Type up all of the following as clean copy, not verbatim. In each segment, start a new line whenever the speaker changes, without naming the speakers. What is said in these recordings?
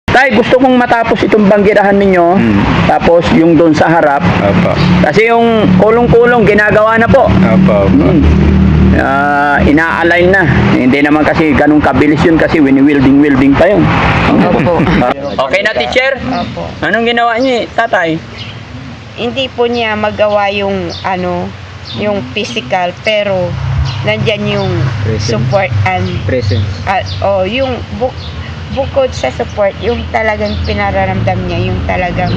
Tay, gusto kong matapos itong banggirahan ninyo. Tapos yung doon sa harap.
Opo.
Kasi yung kulong-kulong ginagawa na po.
Opo.
Ina-align na. Hindi naman kasi ganun kabilis yun kasi wini-wielding pa yun.
Opo.
Okay na, teacher?
Opo.
Anong ginawa niya, tatay?
Hindi po niya magawa yung yung physical, pero nandyan yung
Present.
support and
Presence.
yung bukod sa support, yung talagang pinararamdam niya, yung talagang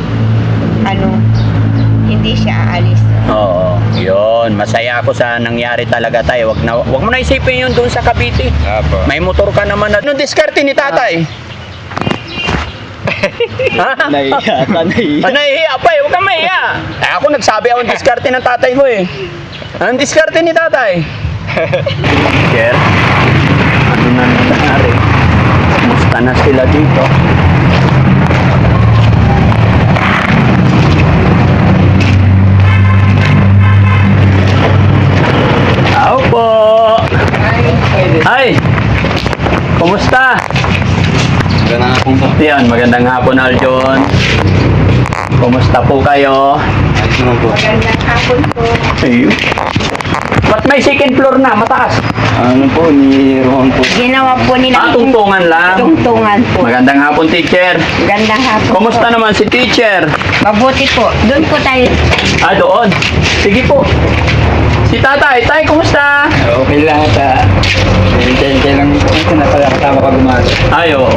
hindi siya aalis.
Oo, yun. Masaya ako sa nangyari talaga, tay. Wag mo na isipin yun doon sa Cavite.
Opo.
May motor ka naman. Anong diskarte ni tatay? Ha?
Nahiya ka, nahiya.
Nahihiya pa eh. Huwag kang mahiya. Ako nagsabi ako ng diskarte ng tatay ko eh. Anong diskarte ni tatay? Sir, ano na nangyari? Kumusta na sila dito? Tao po! Ay! Kumusta?
Ganang akong po.
Yan, magandang hapon, Aljon. Kumusta po kayo?
Ayos naman po.
Magandang hapon po.
Ayun. Ba't may second floor na? Mataas.
Ano po, ni Rohan po.
Ginawa po nila
Tungtungan lang.
tungtungan po.
Magandang hapon, teacher.
Magandang hapon
Kumusta
po.
naman si teacher?
Mabuti po. Doon po tayo.
Doon. Sige po. Si tatay. Tay, kumusta?
Okay lang at hintay lang ito na pala kasama ka gumawa.
Ay, oo.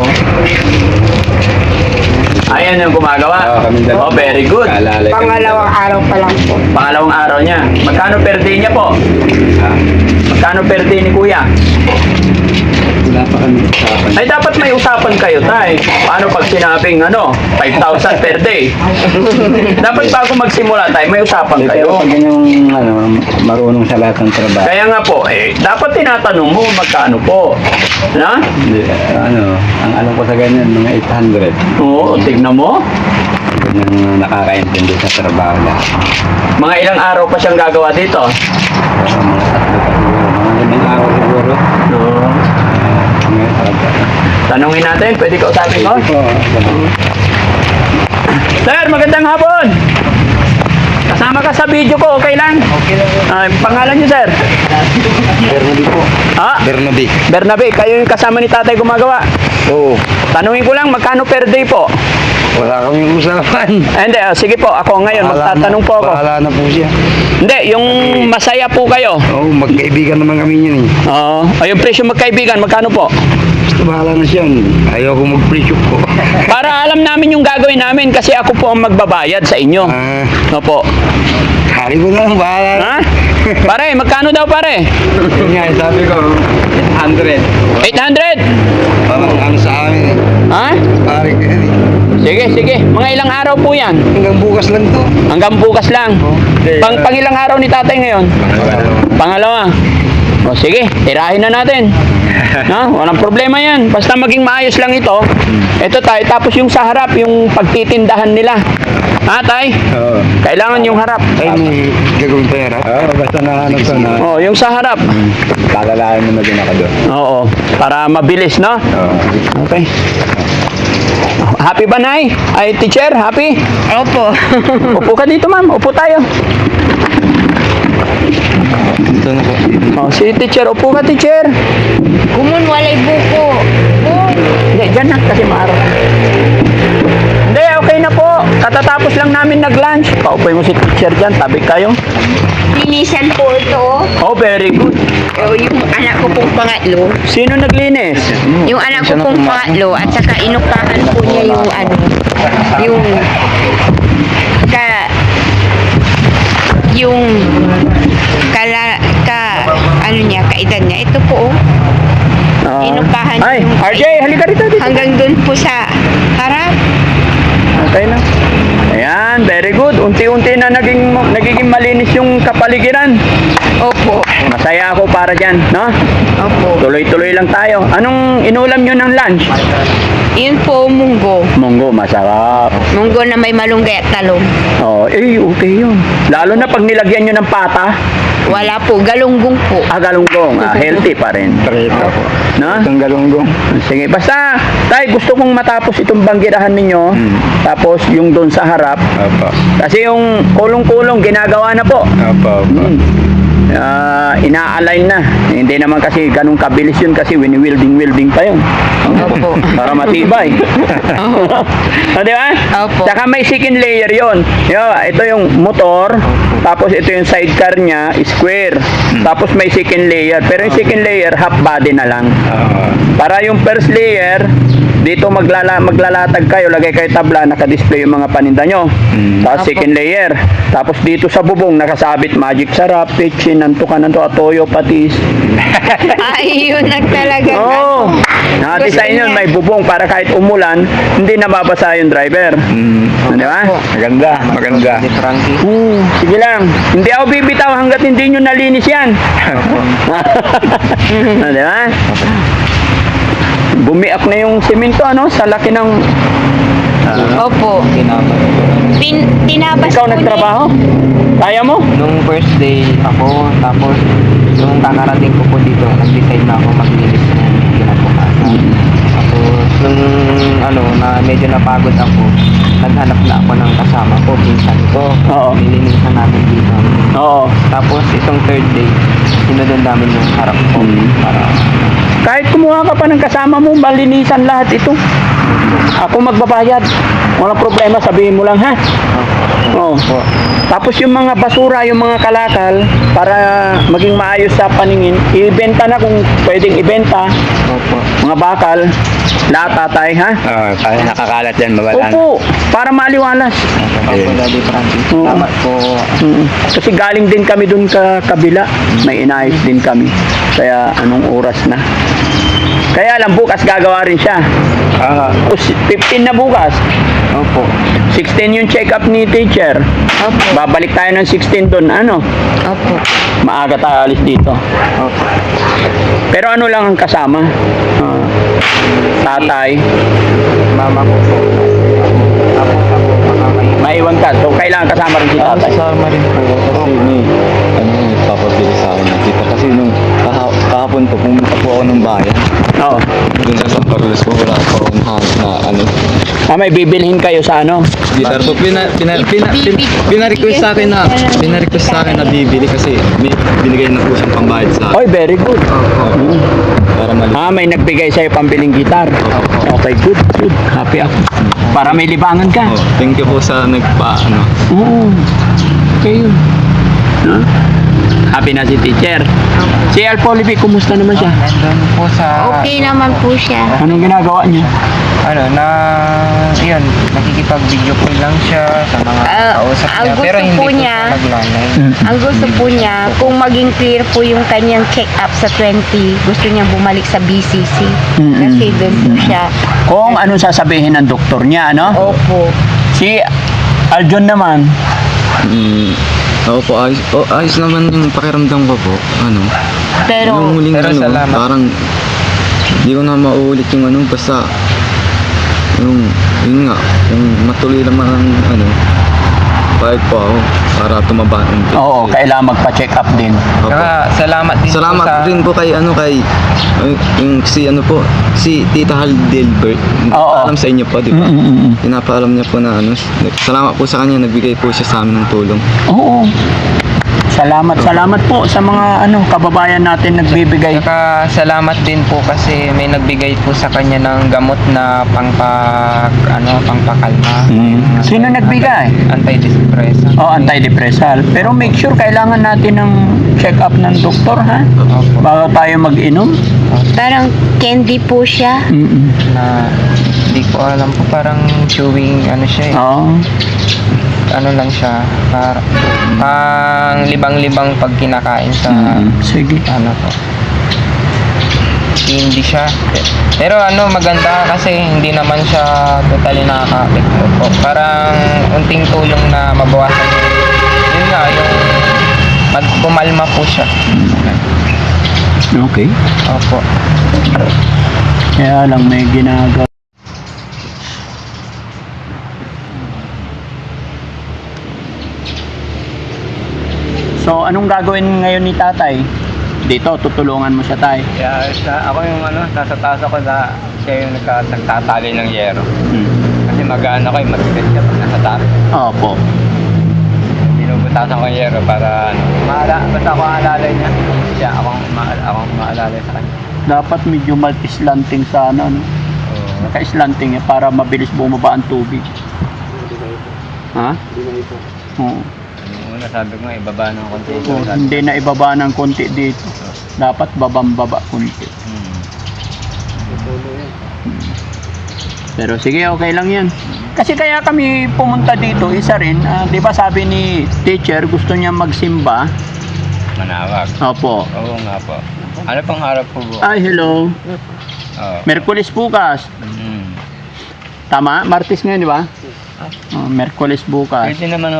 Ayan yung gumagawa.
Oo, kami dalawa.
Oh, very good.
Kaalalay kami
Pangalawang araw pa lang po.
Pangalawang araw niya. Magkano per day niya po?
dalawa.
Magkano per day ni kuya?
Wala pa kami usapan.
Ay, dapat may usapan kayo, tay. Paano pag sinabing, 5,000 per day? Dapat bago magsimula, tay, may usapan
Pero
kayo.
pag yung marunong sa lahat ng trabaho.
Kaya nga po, dapat tinatanong mo magkano po. Na?
Hindi, ang alam ko sa ganyan, mga 800.
Oo, tignan mo.
Yung nakakaintindi sa trabaho na.
Mga ilang araw pa siyang gagawa dito.
Mga 3 pa siguro, mga 5 araw siguro.
Oo.
Mga
Tanungin natin, pwede ka usapin mo?
Ito,
Sir, magandang hapon. Kasama ka sa video ko, okay lang?
Okay lang.
Pangalan niyo, sir?
Bernabe po. Bernabe.
Bernabe, kayo yung kasama ni tatay gumagawa.
Oo.
Tanungin ko lang, magkano per day po?
Wala kaming usapan.
Hindi, sige po, ako ngayon, magtatanong po ako.
Bahala na po siya.
Hindi, yung masaya po kayo.
Oo, magkaibigan naman kami niyan eh.
Oo. Yung presyo magkaibigan, magkano po?
Basta bahala na siya. Ayaw ko mag-pre-shop po.
Para alam namin yung gagawin namin kasi ako po ang magbabayad sa inyo. Opo.
Kari ko na lang, bahala na.
Ha? Pare, magkano daw pare?
Yun nga, sabi ko, 100.
800?
Parang ano sa amin eh.
Ha?
Pare ka yan eh.
Sige, sige. Mga ilang araw po yan?
Hanggang bukas lang to.
Hanggang bukas lang. Pang ilang araw ni tatay ngayon? Pangalawa. O sige, tirahin na natin. No? Walang problema yan. Basta maging maayos lang ito. Ito tayo. Tapos yung sa harap, yung pagtitindahan nila. Ha, tay?
Oo.
Kailangan yung harap.
Ay, may gagawin pa yan ha? Oo, basta na ano to na.
Oh, yung sa harap.
Lalalayan mo na din ako doon.
Oo. Para mabilis, no?
Oo.
Okay. Happy ba, Nay? Ay, teacher, happy?
Opo.
Upo ka dito, ma'am. Upo tayo.
Ito na po.
Oh, si teacher. Upo ka, teacher.
Kumun walay buko.
Hindi, dyan na. Kasi maaraw. Hindi, okay na po. Katatapos lang namin nag-lunch. Paupoy mo si teacher dyan. Tabi kayo.
Linisan po ito.
Oh, very good.
Yung anak ko pong pangatlo.
Sino naglinis?
Yung anak ko pong pangatlo at saka inupahan po niya yung yung kaedad niya. Ito po inupahan
Ay,
yung
RJ, halika rito. Dito.
hanggang doon po sa harap.
Okay na. Ayan, very good. Unti-unti na nagiging malinis yung kapaligiran.
Opo.
Masaya ako para para dyan, no?
Opo.
Tuloy-tuloy lang tayo. Anong inulam nyo ng lunch?
Yun po, munggo.
Munggo, masarap.
Munggo na may malunggay at talong.
Oh, okay yun. Lalo na pag nilagyan nyo ng pata,
Wala po, galunggong po.
galunggong, healthy pa rin.
Prito po.
No?
Itong galunggong.
Sige, basta, tay, gusto kong matapos itong banggirahan ninyo, tapos yung doon sa harap,
Opo.
kasi yung kulong-kulong, ginagawa na po.
Opo.
Ina-align na. Hindi naman kasi ganun kabilis yun kasi wini-wielding pa yun.
Opo.
Para matibay. Di ba?
Opo.
Saka may second layer yon. Ito yung motor, tapos ito yung sidecar niya, square. Tapos may second layer. Pero yung second layer, half body na lang. Para yung first layer, dito maglalatag kayo, lagay kayo tabla, naka-display yung mga paninda nyo. Tapos
Opo.
second layer. Tapos dito sa bubong, nakasabit magic sarap, pitchin, nantukan, atoyo, patis.
Ay, yun na talaga.
Oo. Nakadesign
Gusto
yun,
niya.
may bubong para kahit umulan, hindi nababasa yung driver. Di ba?
Maganda. Maganda.
Sige lang. Hindi ako bibitaw hanggat hindi nyo nalinis yan. Di ba? Bumiak na yung simento, ano? Sa laki ng...
Opo. Tinabas
Ikaw
po
nagtrabaho? Kaya mo?
Nung first day ako, tapos nung kakarating ko po dito, nag-decide na ako maglinis ng kinabukasan. Tapos nung na medyo napagod ako, naghanap na ako ng kasama ko, pinsan ko.
Oo.
Nilinisan namin dito.
Oo.
Tapos itong third day, sinunod namin yung harap ko para
Kahit kumuha ka pa ng kasama mo, malinisan lahat ito. Ako magbabayad. Walang problema, sabihin mo lang, ha? Oo. Tapos yung mga basura, yung mga kalakal, para maging maayos sa paningin, ibenta na kung pwedeng ibenta.
opo.
Mga bakal, lahat tatay, ha?
Kaya nakakalat yan, mawala na.
Opo, para maliwalas.
Opo, Daddy Francis.
Oo.
Salamat po.
Kasi galing din kami dun ka kabila, may inayos din kami. Kaya anong oras na? Kaya lang bukas gagawa rin siya. O, 15 na bukas.
Opo.
16 yung check-up ni teacher.
Opo.
Babalik tayo ng 16 doon. Ano?
Opo.
Maaga tayo alis dito.
Opo.
Pero ano lang ang kasama? Tatay.
Mama ko po. Tapos ako, makakain.
Maiwan ka. So, kailangan kasama rin si tatay.
Kasama rin po.
Kasi may nagpapabili sa akin ng kita. Kasi nung kahapon po, pumunta po ako ng bayan.
Oo.
Doon sa San Carlos po, wala pa akong na
May bibilhin kayo sa ano?
guitar. So, pina-request sa akin na bibili kasi may binigay na po siyang pambayad sa akin.
Oy, very good.
Para mali.
May nagbigay sa'yo pambiling gitar. Okay, good. Happy ako. Para may libangan ka.
Oh, thank you po sa
Oo. Okay yun. No? Happy na si teacher. Si Alpolivi, kumusta naman siya?
Nandun po sa...
Okay naman po siya.
Anong ginagawa niya?
Yun, nakikipag-video call lang siya sa mga kausap
ang
niya.
gusto
Pero hindi
po
po
niya,
siya naglalay.
Ang gusto po niya, kung maging clear po yung kanyang check-up sa 20, gusto niya bumalik sa BCC. Kasi doon po siya.
Kung anong sasabihin ng doktor niya, ano?
Opo.
Si Aljon naman,
Opo, ayos naman yung pakiramdam ko po.
Pero,
Yung huling
Pero salamat.
parang hindi ko na mauulit yung basta yun nga, yung matuloy naman ang pahit po ako para tumaba ng tiyan.
oo, kailangan magpa-check up din.
Opo.
Saka salamat din
Salamat
po sa...
rin po kay yung si Tita Hal Delbert.
Oo.
Alam sa inyo po, di ba? Pinapaalam niya po na salamat po sa kanya, nagbigay po siya sa amin ng tulong.
Oo. Salamat po sa mga kababayan natin nagbibigay.
Saka salamat din po kasi may nagbigay po sa kanya ng gamot na pangpakalma.
Sino nagbigay?
Antidepressant.
Antidepressal. Pero make sure kailangan natin ng check-up ng doktor, ha?
Opo.
Bago tayo mag-inom.
parang candy po siya.
Na hindi ko alam po, parang chewing siya eh.
Oo.
Lang siya, pang libang-libang pag kinakain sa
Sige.
po. Hindi siya. Pero maganda kasi hindi naman siya totally nakaka-apekto po. Parang unting tulong na mabawasan. Yun nga, yung pumalma po siya.
Okay.
Opo.
Kaya lang may ginagawa. So, anong gagawin ngayon ni tatay? Dito, tutulungan mo siya, tay.
Kaya ako yung nasa taas ako na siya yung nagtatali ng yero. Kasi magaan ako yung matigas siya pag nasa taas.
Opo.
Binubutasan ko yung yero para basta ako ang alalay niya. Siya, akong umaalalay sa kanya.
Dapat medyo multi-slanting sana, no?
Oo.
Naka-slanting para mabilis bumaba ang tubig. Ha? Oo.
Una sabi ko nga, ibaba ng konti.
Oo, hindi na ibaba ng konti dito. Dapat babang-baba konti. Pero sige, okay lang yan. Kasi kaya kami pumunta dito, isa rin, di ba sabi ni teacher, gusto niya magsimba.
Manawag.
Opo.
Oo nga po. Ano pang harap po po?
Ay, hello.
Oo.
Merkulis bukas. Tama? Martes ngayon, di ba? Merkulis bukas.
Pwede naman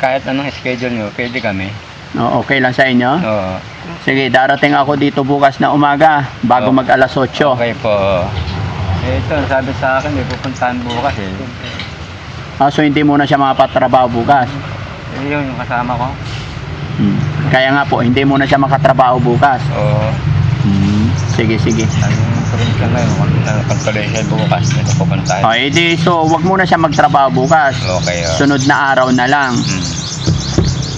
kahit anong schedule nyo, pwede kami.
Okay lang sa inyo?
Oo.
Sige, darating ako dito bukas na umaga, bago mag alas 8.
Okay po. Ito, sabi sa akin, may pupuntahan bukas eh.
So hindi muna siya makapatrabaho bukas.
Yun, yung kasama ko.
Kaya nga po, hindi muna siya makatrabaho bukas.
Oo.
Sige, sige.
Ang province ka ngayon, pagtuloy siya bukas, ito pupuntahan.
So wag muna siya magtrabaho bukas.
Okay,
Sunod na araw na lang.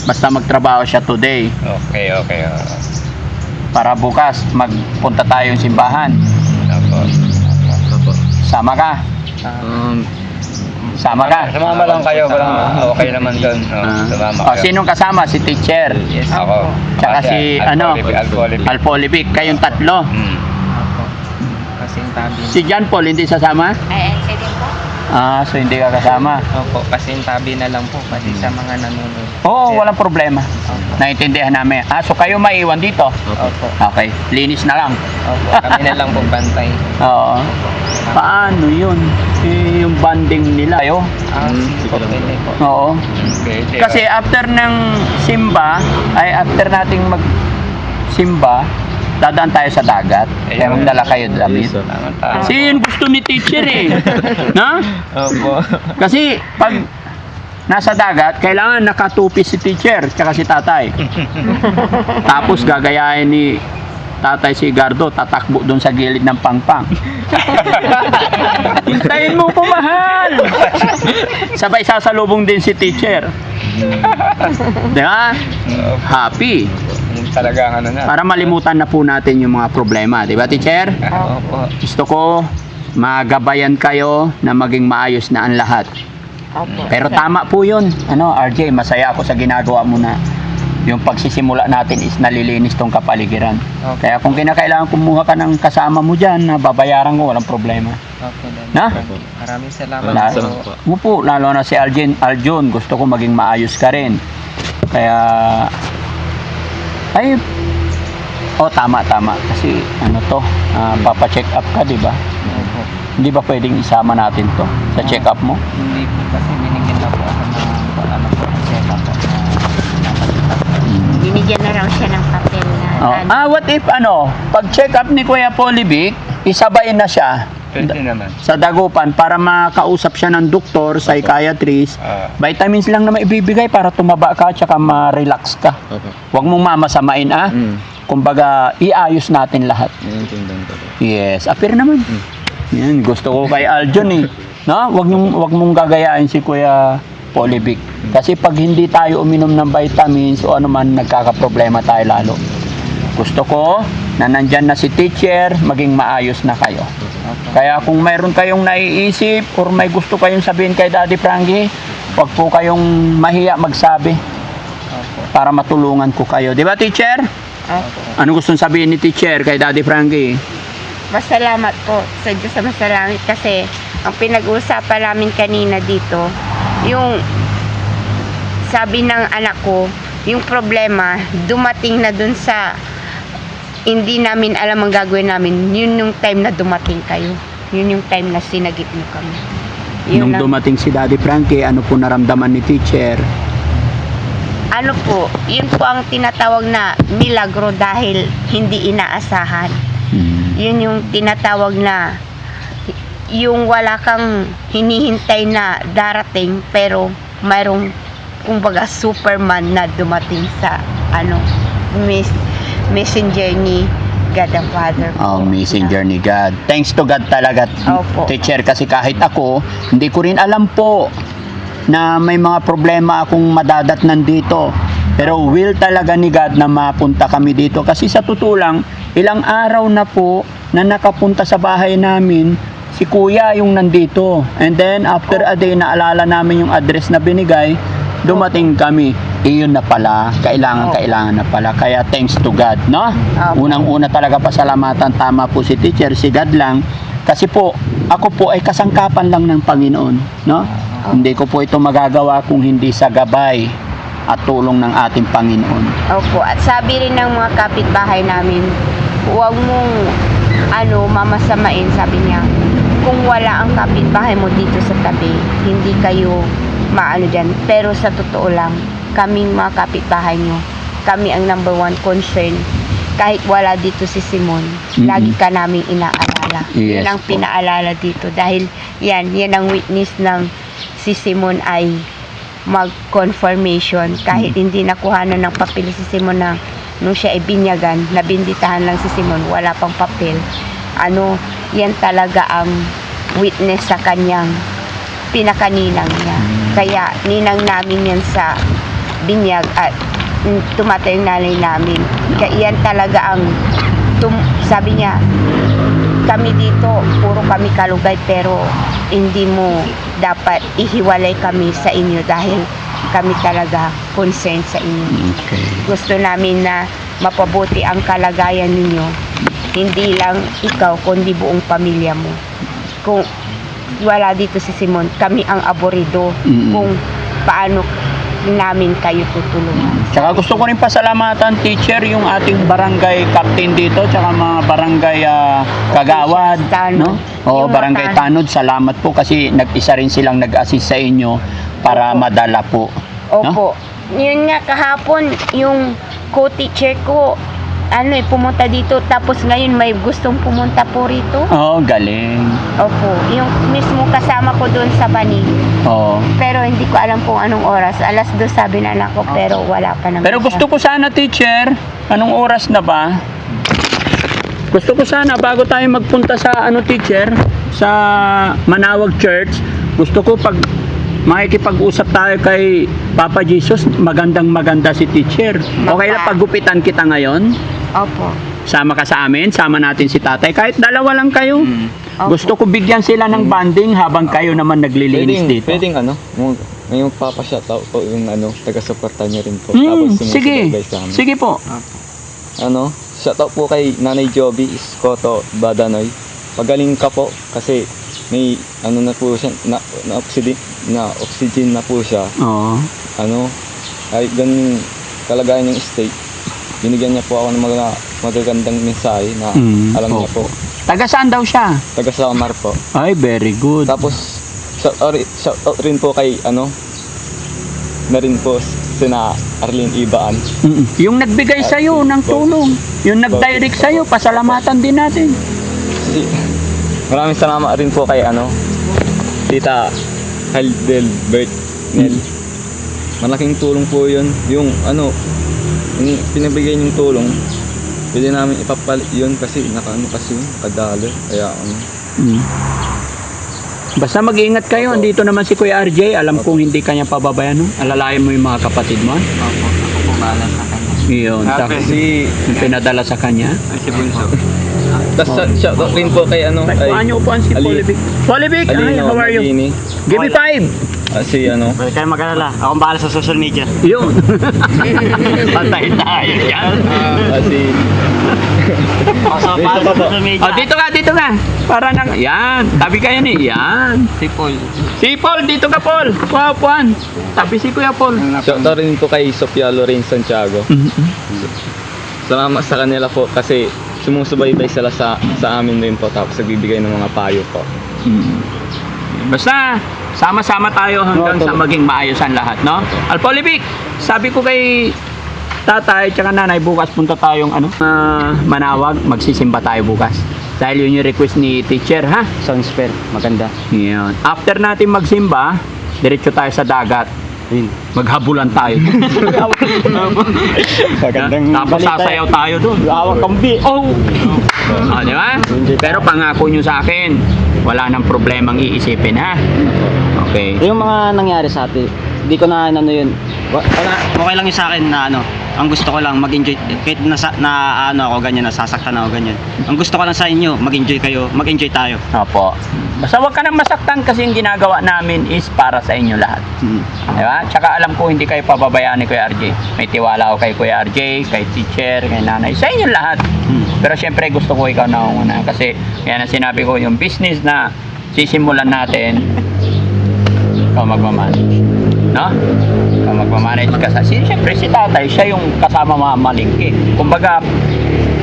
Basta magtrabaho siya today.
Okay.
Para bukas, magpunta tayong simbahan.
Opo.
Sama ka? Sama ka?
Sumama lang kayo, okay naman doon. Sumama kayo.
Sinong kasama? Si teacher.
Yes, ako.
Tsaka si
Alpolipic.
Alpolipic. Kayong tatlo.
Opo. Kasi yung tabi.
Si John Paul hindi sasama?
Ay, sige po.
So hindi ka kasama.
Opo, kasi yung tabi na lang po kasi sa mga nanonood.
Oo, walang problema. Naintindihan namin. So kayo maiwan dito?
Opo.
Okay, linis na lang.
Opo, kami na lang po bantay.
Oo. Paano yun? Yung banding nila, yo?
Sige po, pwede po.
Oo.
Pwede.
Kasi after ng simba, after nating simba, dadaan tayo sa dagat. Kaya magdala kayo damit.
Tama.
Kasi yun gusto ni teacher eh. Na?
Opo.
Kasi pag nasa dagat, kailangan nakatupi si teacher tsaka si tatay. Tapos gagayahin ni tatay si Gardo, tatakbo doon sa gilid ng pangpang. Hintayin mo po, mahal! Sabay sasalubong din si teacher. Di ba? Happy.
Talagang na.
Para malimutan na po natin yung mga problema. Di ba, teacher?
Opo.
Gusto ko magabayan kayo na maging maayos na ang lahat. Pero tama po yun. RJ, masaya ako sa ginagawa mo na yung pagsisimula natin is nalilinis tong kapaligiran.
Okay.
Kaya kung kinakailangan kumuha ka ng kasama mo dyan, babayaran ko, walang problema.
Okay, Daddy.
Na?
Maraming salamat po.
Upo, lalo na si Aljun, gusto ko maging maayos ka rin. Kaya, tama. Kasi, papacheck up ka, di ba?
Opo.
Hindi ba pwedeng isama natin to sa check up mo?
Hindi po kasi binigyan na po ako ng check-up po.
Binigyan na raw siya ng papel na
What if, pag check up ni Kuya Polivic, isabay na siya
Pwede naman.
sa Dagupan para makausap siya ng doktor, psychiatrist. Vitamins lang na maibibigay para tumaba ka tsaka ma-relax ka. Huwag mong mamasamain, Kumbaga, iayos natin lahat. Yes, appear naman. Yan, gusto ko kay Aljun eh. No? Wag mong gagayain si Kuya Polivic. Kasi pag hindi tayo uminom ng vitamins o ano man, nagkakaproblema tayo lalo. Gusto ko na nandyan na si teacher, maging maayos na kayo. Kaya kung mayroon kayong naiisip or may gusto kayong sabihin kay Daddy Frankie, wag po kayong mahiya magsabi para matulungan ko kayo. Di ba, teacher? Ano gustong sabihin ni teacher kay Daddy Frankie?
Masalamat po sa Diyos sa masalamit kasi ang pinag-uusapan namin kanina dito, yung sabi ng anak ko, yung problema, dumating na dun sa hindi namin alam ang gagawin namin. Yun yung time na dumating kayo. Yun yung time na sinagip mo kami. Yun
Nung
ang-
dumating si Daddy Frankie, ano po naramdaman ni teacher?
ano po, yun po ang tinatawag na milagro dahil hindi inaasahan. Yun yung tinatawag na yung wala kang hinihintay na darating pero mayroong kumbaga Superman na dumating sa messenger ni God the Father po.
Oh, messenger ni God. Thanks to God talaga,
Opo.
teacher, kasi kahit ako, hindi ko rin alam po na may mga problema akong madadatnan dito. Pero will talaga ni God na mapunta kami dito. Kasi sa totoo lang, ilang araw na po na nakapunta sa bahay namin, si Kuya yung nandito. And then, after a day, naalala namin yung address na binigay, dumating kami. Iyon na pala, kailangan na pala. Kaya thanks to God, no?
Opo.
Unang-una talaga pasalamatan, tama po si teacher, si God lang. Kasi po, ako po ay kasangkapan lang ng Panginoon, no? Hindi ko po ito magagawa kung hindi sa gabay at tulong ng ating Panginoon.
Opo, at sabi rin ng mga kapitbahay namin, huwag mong mamasamain, sabi niya. Kung wala ang kapitbahay mo dito sa tabi, hindi kayo maano dyan. Pero sa totoo lang, kaming mga kapitbahay nyo, kami ang number one concern. Kahit wala dito si Simon, lagi ka naming inaalala.
Yes,
Yan ang
po.
pinaalala dito. Dahil yan ang witness ng si Simon ay mag-confirmation. Kahit hindi nakuhanan ng papel si Simon na nung siya ay binyagan, nabinditahan lang si Simon, wala pang papel. Yan talaga ang witness sa kanyang pinakaninang niya. Kaya ninang namin yan sa binyag at tumatay yung nanay namin. Kaya yan talaga ang sabi niya, kami dito, puro kami kalugay pero hindi mo dapat ihiwalay kami sa inyo dahil kami talaga concerned sa inyo.
Okay.
Gusto namin na mapabuti ang kalagayan ninyo. Hindi lang ikaw, kundi buong pamilya mo. Kung wala dito si Simon, kami ang aborido kung paano namin kayo tutulungan.
Tsaka gusto ko rin pasalamatan, teacher, yung ating barangay captain dito, tsaka mga barangay kagawad,
Tanod.
no? O
Yung
barangay
mga
Tanod, salamat po kasi nag-isa rin silang nag-assist sa inyo para madala po.
Opo. Yun nga kahapon, yung co-teacher ko, pumunta dito. Tapos ngayon may gustong pumunta po rito.
Oh, galing.
Opo. Yung mismo kasama ko doon sa Bani.
Oh.
Pero hindi ko alam kung anong oras. 2:00 sabi na anak ko, pero wala pa naman
Pero gusto ko sana, teacher, anong oras na ba? Gusto ko sana bago tayo magpunta sa teacher, sa Manawag Church, gusto ko pag makikipag-usap tayo kay Papa Jesus, maganda si teacher. Okay na paggupitan kita ngayon?
Opo.
Sama ka sa amin, sama natin si tatay. Kahit dalawa lang kayo.
Opo.
Gusto ko bigyan sila ng banding habang kayo naman naglilinis dito.
Pwedeng ngayong papashoutout po yung taga-suporta niyo rin po.
Sige.
sumusubaybay sa amin.
Sige po.
Shoutout po kay Nanay Joby Iskoto Badanoy. Pagaling ka po kasi may na po siya, na oxygen na po siya.
Oo.
Ay ganun kalagayan ng state. Binigyan niya po ako ng mga magagandang mensahe na alam niya po.
Taga saan daw siya?
Taga Samar po.
Ay, very good.
Tapos shoutout rin po kay na rin po sina Arlene Ibaan.
Yung nagbigay sa iyo ng tulong, yung nag-direct sa iyo, pasalamatan din natin.
Maraming salamat rin po kay Tita Heidelbert Nel. Malaking tulong po 'yun. Yung yung pinabigay niyong tulong, pwede namin ipapalit 'yun kasi kasi kadalo. Kaya
Basta mag-iingat kayo. Andito naman si Kuya RJ. Alam kong hindi kanya pababayan. No? Alalayan mo yung mga kapatid mo.
Opo, ako po bahala sa kanya.
Yun.
si
Yung pinadala sa kanya.
si Bunso. Tapos shoutout rin po kay
Kuhaan niyo upuan si
Ali-
Polivic. Polivic, hi,
Alino
how are you?
Magini.
Give me 5.
Si
Huwag kayong mag-alala. Akong bahala sa social media.
Yun. Patay tayo yan.
si
Also, bahala sa social media.
Dito ka. Para nang, yan. Tabi kayo ni, yan.
Si Paul.
Si Paul, dito ka Paul. Upuan. Tabi si Kuya Paul.
shoutout rin po kay Sofia Lorraine Santiago. Salamat sa kanila po kasi sumusubaybay sila sa amin rin po tapos nagbibigay ng mga payo po.
Basta, sama-sama tayo hanggang sa maging maayos ang lahat, no? Alpolivic, sabi ko kay tatay tsaka nanay, bukas punta tayong Manawag, magsisimba tayo bukas. Dahil yun yung request ni teacher, ha?
Sounds fair. Maganda.
Yun. After natin magsimba, diretso tayo sa dagat.
Yun.
Maghabulan tayo.
Magandang
Tapos sasayaw tayo doon.
Awang kambi.
Oh! Di ba? Pero pangako nyo sa akin, wala nang problemang iisipin, ha? Okay.
Yung mga nangyari sa atin, hindi ko na yun. Okay lang yung sa akin na ang gusto ko lang mag-enjoy kahit ako ganyan, nasasaktan ako ganyan. Ang gusto ko lang sa inyo, mag-enjoy kayo, mag-enjoy tayo.
Opo. Basta huwag ka nang masaktan kasi yung ginagawa namin is para sa inyo lahat. Di ba? Tsaka alam ko hindi kayo pababayaan ni Kuya RJ. May tiwala ako kay Kuya RJ, kay teacher, kay nanay. Sa inyo lahat. Pero syempre gusto ko ikaw na una kasi kaya na sinabi ko yung business na sisimulan natin, ikaw magmamanage. No? Ikaw magmamanage kasi syempre si tatay, siya yung kasama mamalingki. Kumbaga,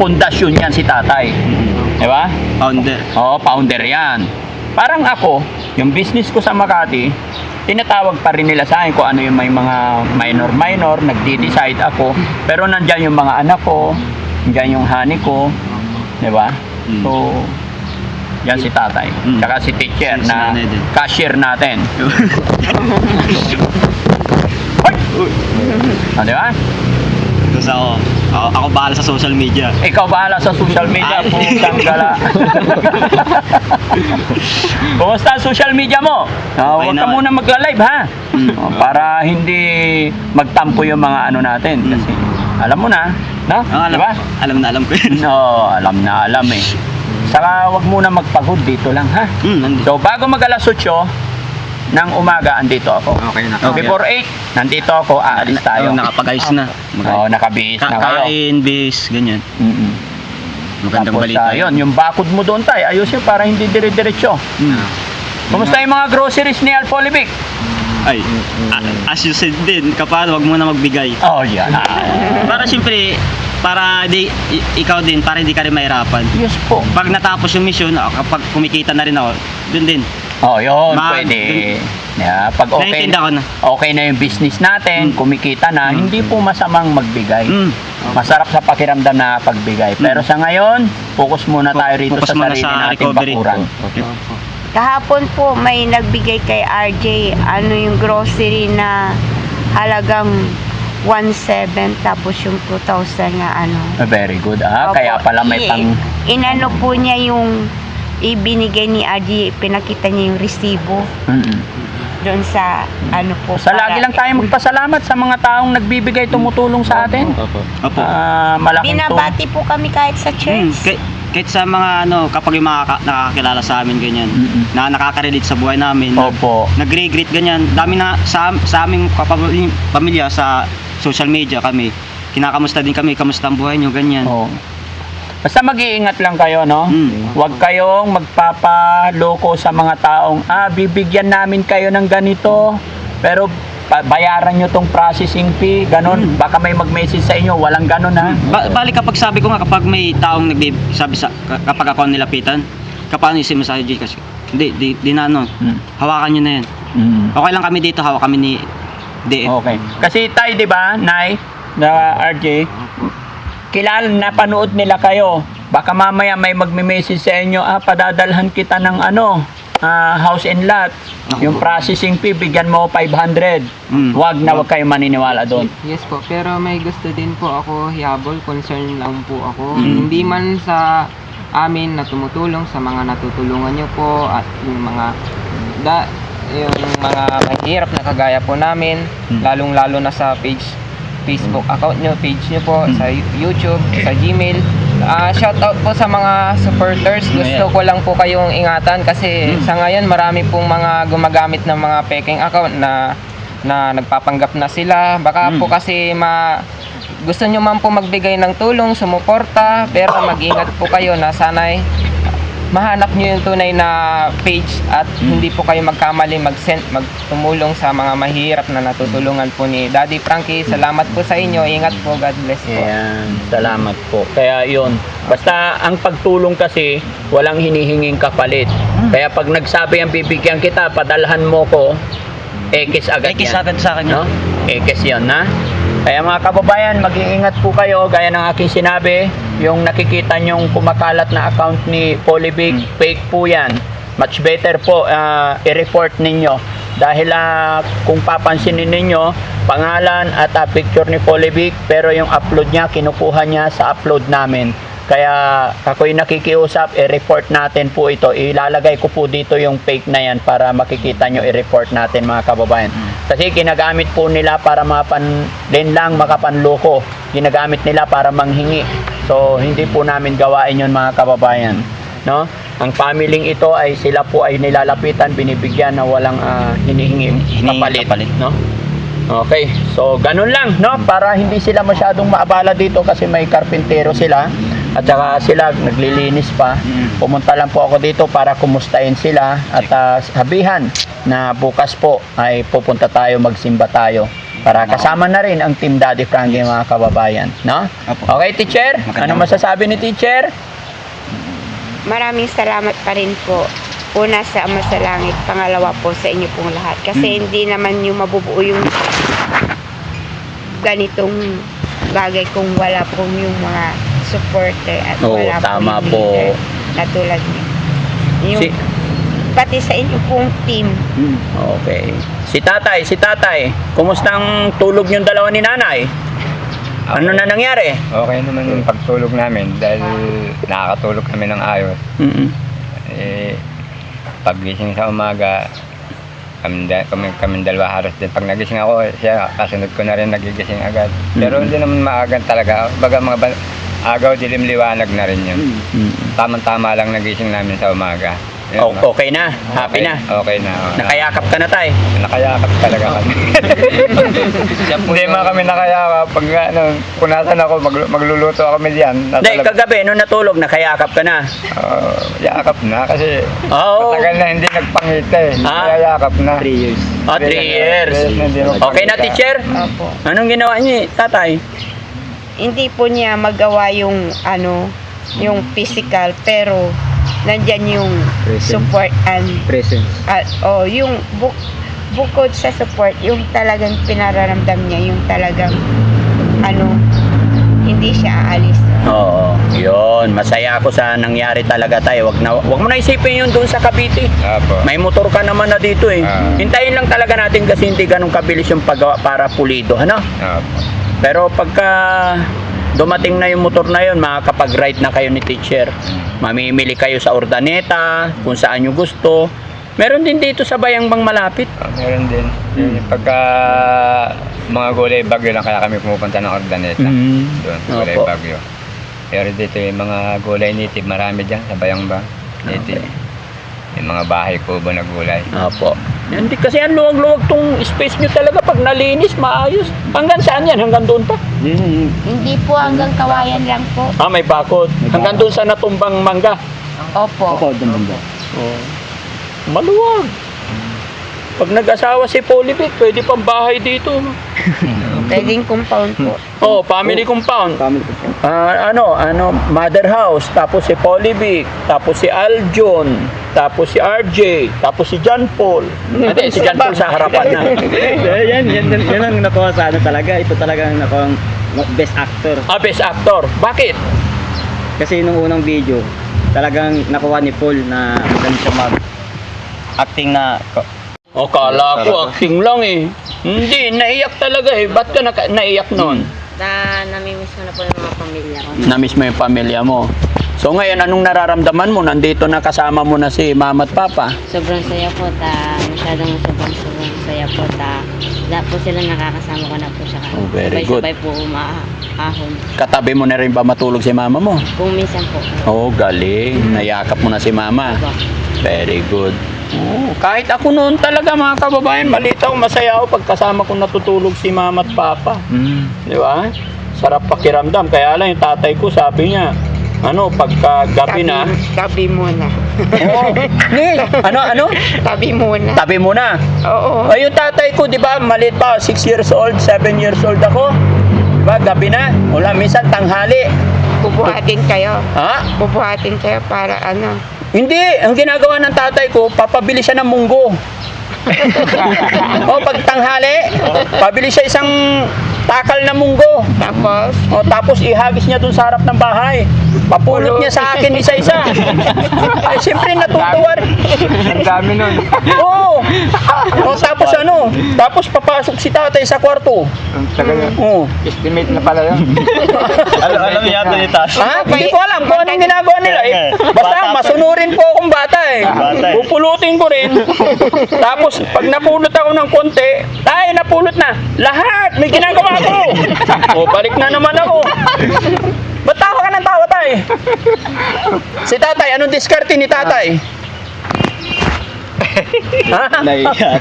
pundasyon yan si tatay. Di ba?
Founder.
Oo, founder yan. Parang ako, yung business ko sa Makati, tinatawag pa rin nila sa akin kung ano yung may mga minor, nagdi-decide ako. Pero nandyan yung mga anak ko, nandyan yung honey ko, di ba? So, yan si tatay. Tsaka si teacher
Si
na
nanay din.
cashier natin. Di ba?
Tapos ako bahala sa social media.
Ikaw bahala sa social media,
Ay.
putang gala. Kumusta ang social media mo?
Okay
Huwag ka
naman.
muna mag-live, ha? Para hindi magtampo yung mga natin. Kasi alam mo na, no?
Alam,
Diba?
alam na alam ko yun.
No, alam na alam eh. Saka wag muna magpagod dito lang, ha?
Nandito.
So bago mag-alas 8 ng umaga, andito ako.
Okay na.
Before 8, nandito ako, aalis tayo.
Nakapag-ayos na.
Oo, nakabihis na kayo.
Kain, bis, ganyan.
Mm-mm.
Magandang
Tapos,
balita.
yun, yung bakod mo doon tayo, ayusin para hindi dire-diretso. Kumusta yung mga groceries ni Alpolivic?
Ay, as you said din, kapag wag mo na magbigay.
Oh, yan.
Para siyempre, para ikaw din, para hindi ka rin mahirapan.
Yes po.
Pag natapos yung mission, kapag kumikita na rin ako, dun din.
Oh, yun,
Mag-
pwede. Yeah, pag okay,
Naiintindihan ko na.
okay na yung business natin, kumikita na, hindi po masamang magbigay.
Mm.
Masarap sa pakiramdam na pagbigay. Pero sa ngayon, focus muna tayo rito
Focus
sa
muna
sarili
sa
nating
recovery.
bakuran.
Okay.
Kahapon po may nagbigay kay RJ yung grocery na halagang 1,700 tapos yung 2,000 na
Very good.
Opo.
Kaya pala may pang...
Inano po niya yung ibinigay ni RJ, pinakita niya yung resibo
Mm-mm.
doon sa po.
Sa lagi lang tayo magpasalamat sa mga taong nagbibigay, tumutulong sa atin.
Opo.
Malaking
Binabati po kami kahit sa church.
Kahit sa mga kapag yung mga nakakilala sa amin ganyan, na nakaka-relate sa buhay namin,
Opo.
nag-greet ganyan. Dami na sa aming pamilya sa social media kami. Kinakamusta din kami, kamusta ang buhay nyo, ganyan.
Oh. Basta mag-iingat lang kayo, no?
Mm.
Huwag kayong magpapaloko sa mga taong, bibigyan namin kayo ng ganito, pero bayaran nyo tong processing fee, ganon. Baka may mag-message sa inyo, walang ganon, ha?
Bali kapag sabi ko nga, kapag may taong sabi kapag ako nilapitan, kapag isim mo sa IG kasi, di na hawakan nyo na yan. Okay lang kami dito, hawak kami ni DF.
Okay. Kasi tayo, di ba, Nay, na RJ, kilala, napanood nila kayo. Baka mamaya may magme-message sa inyo, padadalhan kita ng house and lot. Yung processing fee, bigyan mo 500. Wag kayo maniniwala doon.
Yes po, pero may gusto din po ako hihabol, concern lang po ako. Hindi man sa amin na tumutulong, sa mga natutulungan nyo po at yung mga mahirap na kagaya po namin, lalong-lalo na sa Facebook account nyo, page nyo po, sa YouTube, sa Gmail. Shoutout po sa mga supporters. Gusto ko lang po kayong ingatan kasi sa ngayon marami pong mga gumagamit ng mga peking account na nagpapanggap na sila. Baka po kasi gusto nyo man po magbigay ng tulong, sumuporta, pero mag-ingat po kayo na sana'y
mahanap nyo yung tunay na page at hindi po kayo magkamali magtumulong sa mga mahirap na natutulungan po ni Daddy Frankie. Salamat po sa inyo. Ingat po. God bless po.
Ayan, salamat po. Kaya yun, basta ang pagtulong kasi, walang hinihinging kapalit. Kaya pag nagsabi ang bibigyan kita, padalhan mo ko, ekis agad
Ekis
yan.
agad sa akin,
No? Ekis yun, na? Kaya mga kababayan, mag-iingat po kayo, gaya ng aking sinabi, yung nakikita nyong kumakalat na account ni Polybic, fake po yan. Much better po, i-report ninyo. Dahil kung papansinin ninyo, pangalan at picture ni Polybic, pero yung upload niya, kinukuha niya sa upload namin. Kaya ako'y nakikiusap, i-report natin po ito. Ilalagay ko po dito yung fake na yan para makikita nyo, i-report natin mga kababayan. Kasi ginagamit po nila para din lang makapanloko. Ginagamit nila para manghingi. So hindi po namin gawain yun mga kababayan. No? Ang pamilying ito ay sila po ay nilalapitan, binibigyan na walang hinihingi kapalit. No? Okay, so ganun lang, no? Para hindi sila masyadong maabala dito kasi may karpintero sila at saka sila naglilinis pa. Pumunta lang po ako dito para kumustahin sila at sabihan na bukas po ay pupunta tayo, magsimba tayo para kasama na rin ang Team Daddy Frankie mga kababayan, no? Okay, teacher? Ano masasabi ni teacher?
Maraming salamat pa rin po. Una sa Ama sa Langit, pangalawa po sa inyo pong lahat. Kasi hindi naman yung mabubuo yung ganitong bagay kung wala pong yung mga supporter at
Oo,
wala
tama
pong
po.
leader na tulad niyo. Yung, pati sa inyo pong team.
Okay. Si tatay, kumusta ang tulog yung dalawa ni nanay? Ano na nangyari?
Okay naman yung pagtulog namin dahil nakakatulog kami ng ayos. Paggising sa umaga, kami dalawa halos din. Pag nagising ako, siya kasunod ko na rin nagigising agad. Pero hindi naman maagan talaga. Baga mga agaw, dilim liwanag na rin yun. Tamang-tama lang nagising namin sa umaga.
Okay na? Happy na?
Okay na.
Nakayakap ka na tay?
Nakayakap talaga kami. Hindi man kami nakayakap. Pag punasan ako, magluluto ako diyan.
Hindi, kagabi, nung natulog, nakayakap ka na?
Yakap na kasi
Oo.
matagal na hindi nagpangita eh. Kaya yakap na.
3 years.
3 years. Okay na, teacher?
Opo.
Anong ginawa niyo, tatay?
Hindi po niya magawa yung yung physical, pero nandyan yung
Present.
support and
Presence.
yung bukod sa support, yung talagang pinararamdam niya, yung talagang hindi siya aalis.
Oo, yun. Masaya ako sa nangyari talaga tayo. Wag mo na isipin yun doon sa Cavite.
Apo.
May motor ka naman na dito eh. Hintayin lang talaga natin kasi hindi ganun kabilis yung paggawa para pulido, ano?
Apo.
Pero pagka dumating na yung motor na yun, makakapag-ride na kayo ni teacher. Mamimili kayo sa Urdaneta, kung saan nyo gusto. Meron din dito sa Bayangbang malapit.
Meron din. Pagka mga gulay bagyo lang kaya kami pumupunta ng Ordaneta. Doon, gulay
Opo.
bagyo. Pero dito yung mga gulay native, marami dyan sa Bayangbang. Native. Yung mga bahay kubo na gulay.
Opo. Hindi kasi ang luwag-luwag tong space nyo talaga pag nalinis, maayos. Hanggang saan yan? Hanggang doon pa?
Hindi po hanggang kawayan lang po.
May bakod. Hanggang doon sa natumbang mangga.
Opo.
doon banda.
Oh. Maluwag. Pag nag-asawa si Polybic, pwede pang bahay dito.
Pwedeng compound po.
Oh, family compound.
Family ko po.
Mother house, tapos si Polybic, tapos si Aljon, tapos si RJ, tapos si John Paul. Hindi, si John Paul sa harapan na.
yan ang nakuha sa talaga. Ito talaga ang nakuha best actor.
Best actor. Bakit?
Kasi nung unang video, talagang nakuha ni Paul na magaling siya acting na
Kala ko acting lang eh. Hindi, naiyak talaga eh. Ba't ka naiyak noon?
Namimiss ko na po yung mga pamilya ko.
Namiss mo yung pamilya mo. So ngayon, anong nararamdaman mo? Nandito na kasama mo na si mama at papa.
Sobrang saya po, masyadong sobrang saya po, lahat po sila nakakasama ko na po siya.
Oh, very good.
Sabay po umaahon.
Katabi mo na rin ba matulog si mama mo?
Kung minsan po.
Oh, galing. Nayakap mo na si mama.
Opo.
Very good. Oh, kahit ako noon talaga mga kababayan, malitaw, masaya ako pagkasama ko natutulog si mama at papa. Di ba? Sarap pakiramdam. Kaya lang yung tatay ko sabi niya, Ano, pagka gabi na,
Tabi muna.
oh, ano?
Tabi muna.
Tabi muna.
Oo.
Ay, yung tatay ko, di ba, maliit pa, 6 years old, 7 years old ako. Di ba, gabi na. Wala, minsan tanghali.
Bubuhatin kayo.
Ha?
Bubuhatin kayo para ano.
Hindi, ang ginagawa ng tatay ko, papabili siya ng munggo. O, pag tanghali, pabili siya isang takal na munggo.
Tapos,
O, tapos ihagis niya dun sa harap ng bahay. Papulot niya sa akin isa-isa. Ay, siyempre natutuwa rin.
Ang dami nun.
Oo. O, tapos ano? Tapos papasok si tatay sa kwarto.
Ang tagal nun.
Oo.
Estimate na pala yun.
Alam yata ni Tash.
Ha? Hindi ko alam kung anong ginagawa nila eh. Basta masunurin po akong bata eh.
Bata eh.
Pupulutin ko rin. Tapos pag napulot ako ng konti, tay, napulot na. Lahat! May ginagawa ako. O, balik na naman ako. Ba't tawa ka ng tawa, tay? Si tatay, anong diskarte ni tatay? Ha?
Nahiya.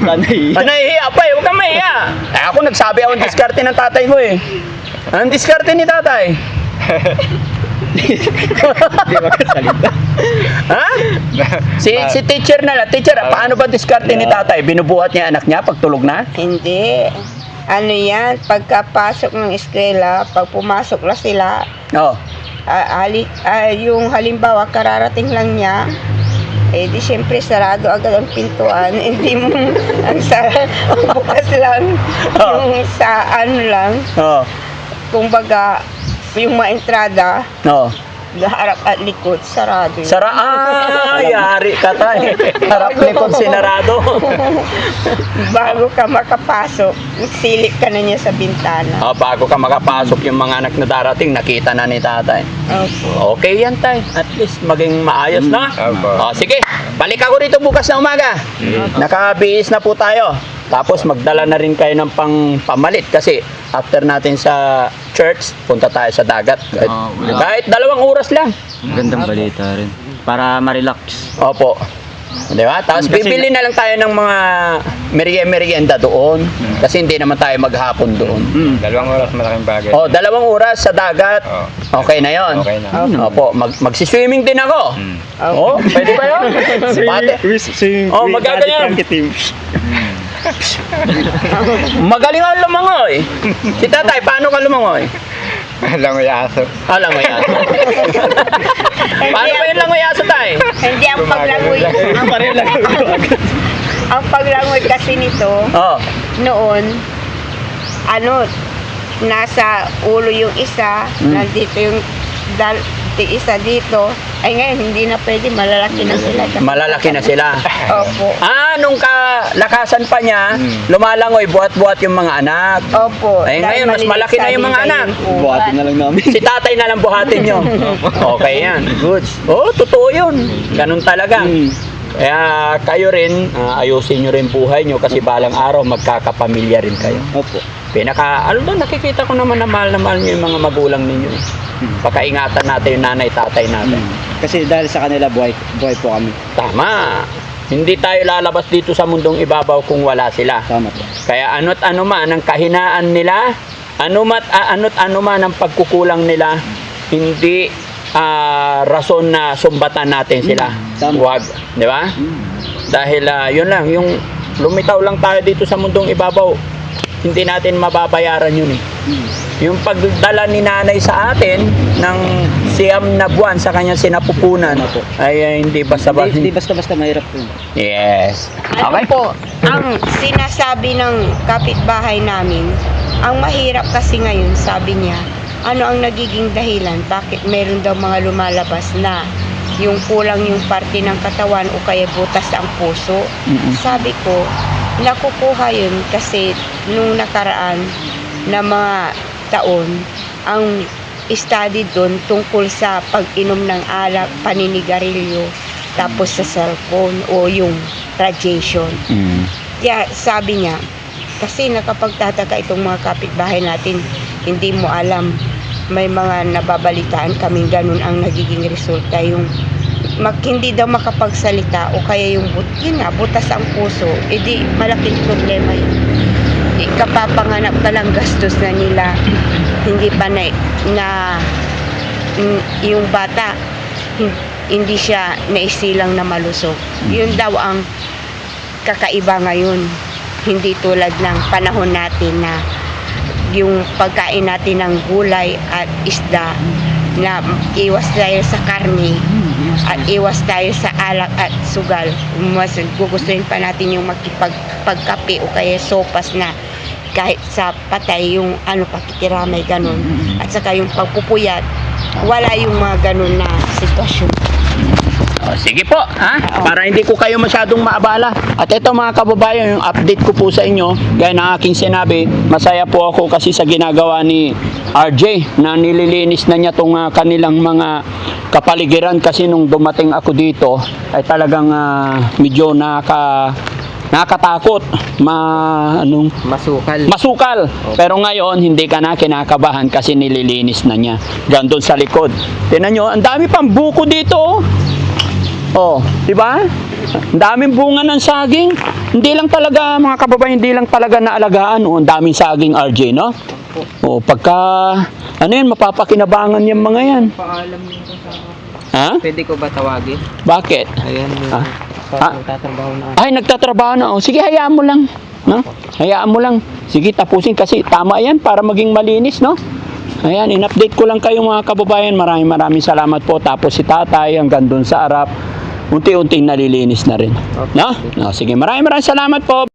Nahihiya pa eh, huwag kang mahiya. Eh, ako nagsabi ako ng diskarte ng tatay ko eh. Anong diskarte ni tatay?
Hindi makasalita.
Ha? Si teacher na lang. Teacher, paano ba diskarte ni tatay? Binubuhat niya anak niya pag tulog na?
hindi. Ano yan, pagkapasok ng eskwela, pag pumasok na sila,
Oo.
yung halimbawa, kararating lang niya, eh di syempre sarado agad ang pintuan. Hindi mo, ang bukas lang, yung sa ano lang,
Oo.
kumbaga, yung maentrada,
Oo.
harap at likod, sarado yun.
Yari ka tayo. Harap likod sinarado.
Bago ka makapasok, silip ka na niya sa bintana.
Bago ka makapasok yung mga anak na darating, nakita na ni tatay.
Opo.
Okay yan tay. At least maging maayos na.
Opo.
Sige, balik ako rito bukas na umaga. Nakabihis na po tayo. Tapos magdala na rin kayo ng pamalit kasi after natin sa church, punta tayo sa dagat. Kahit 2 oras lang.
Gandang balita rin. Para ma-relax.
Opo. Di ba? Tapos
Kasi-
bibili na lang tayo ng mga merienda doon. Kasi hindi naman tayo maghapon doon.
2 oras malaking bagay.
O, 2 oras sa dagat.
Oo.
Okay na yon.
Okay na.
Opo, magsiswimming din ako. Oh, pwede ba yun? Pati. Oh, magaganyan. Magaling ang lumangoy. Si tatay, paano ka lumangoy?
Langoy aso.
Alam mo yan. Paano ba yung langoy aso tay?
Hindi ang paglangoy. Ang paglangoy kasi nito,
Oh.
noon, ano, nasa ulo yung isa, nandito yung isa dito. Ay ngayon, hindi na pwede, malalaki na sila.
Malalaki na sila.
Opo.
Nung kalakasan pa niya, lumalangoy, buhat-buhat yung mga anak.
Opo.
Ay,
dahil
ngayon, mas
maliit
malaki na
sa
yung mga
nila
anak.
yung uwan.
Buhatin na lang namin.
Si tatay na lang buhatin nyo. Okay yan. Good. Oh, totoo yun. Ganun talaga. Kaya kayo rin, ayusin nyo rin buhay nyo kasi balang araw magkakapamilya rin kayo.
Opo.
Nakikita ko naman na mahal nyo yung mga magulang ninyo. Pakaingatan natin yung nanay, tatay natin.
Kasi dahil sa kanila buhay po kami.
Tama. Hindi tayo lalabas dito sa mundong ibabaw kung wala sila.
Tama po.
Kaya ano't ano man ang kahinaan nila, ano't ano man ang pagkukulang nila, hindi rason na sumbatan natin sila.
Tama.
Huwag, di ba? Dahil yun lang, yung lumitaw lang tayo dito sa mundong ibabaw, hindi natin mababayaran yun eh. Yung pagdala ni nanay sa atin ng 9 na buwan sa kanyang sinapupunan ay hindi basta-basta.
Hindi basta-basta mahirap po.
Yes.
Ano po, ang sinasabi ng kapitbahay namin, ang mahirap kasi ngayon, sabi niya, ano ang nagiging dahilan, bakit meron daw mga lumalabas na yung kulang yung parte ng katawan o kaya butas ang puso. Sabi ko, nakukuha yun kasi nung nakaraan na mga taon, ang study doon tungkol sa pag-inom ng alak, paninigarilyo, tapos sa cellphone o yung radiation. Kaya sabi niya, kasi nakapagtataka itong mga kapitbahay natin, hindi mo alam, may mga nababalitaan kaming ganun ang nagiging resulta, yung hindi daw makapagsalita o kaya yung yun nga, butas ang puso, edi malaking problema yun. Kapapanganap pa lang gastos na nila, hindi pa na yung bata, hindi siya naisilang na malusog. Yun daw ang kakaiba ngayon. Hindi tulad ng panahon natin na yung pagkain natin ng gulay at isda, na iwas tayo sa karne at iwas tayo sa alak at sugal. Mas gugustuhin pa natin yung pagkape o kaya sopas na kahit sa patay yung pakikiramay ganun. At saka yung pagpupuyat, wala yung mga ganun na sitwasyon.
Sige po, ha? Para hindi ko kayo masyadong maabala. At ito mga kababayan, yung update ko po sa inyo, gaya ng aking sinabi, masaya po ako kasi sa ginagawa ni RJ na nililinis na niya itong kanilang mga kapaligiran kasi nung dumating ako dito ay talagang medyo nakakatakot, masukal. Pero ngayon, hindi ka na kinakabahan kasi nililinis na niya. Gandun sa likod. Tingnan nyo, ang dami pang buko dito. Oh, di ba? Ang daming bunga ng saging. Hindi lang talaga, mga kababayan, hindi lang talaga naalagaan. Oh, ang daming saging, RJ, no? Oh, pagka, mapapakinabangan yung mga yan.
Paalam niyo ko sa
Ha?
Pwede ko ba tawagin?
Bakit?
Ayan,
Ah.
nagtatrabaho na.
Ay, nagtatrabaho na. Oh, sige, hayaan mo lang. No? Hayaan mo lang. Sige, tapusin kasi tama yan para maging malinis, no? Ayan, in-update ko lang kayo mga kababayan. Maraming salamat po. Tapos si tatay hanggang doon sa harap. Unti-unting nalilinis na rin. No? No, sige, maraming salamat po.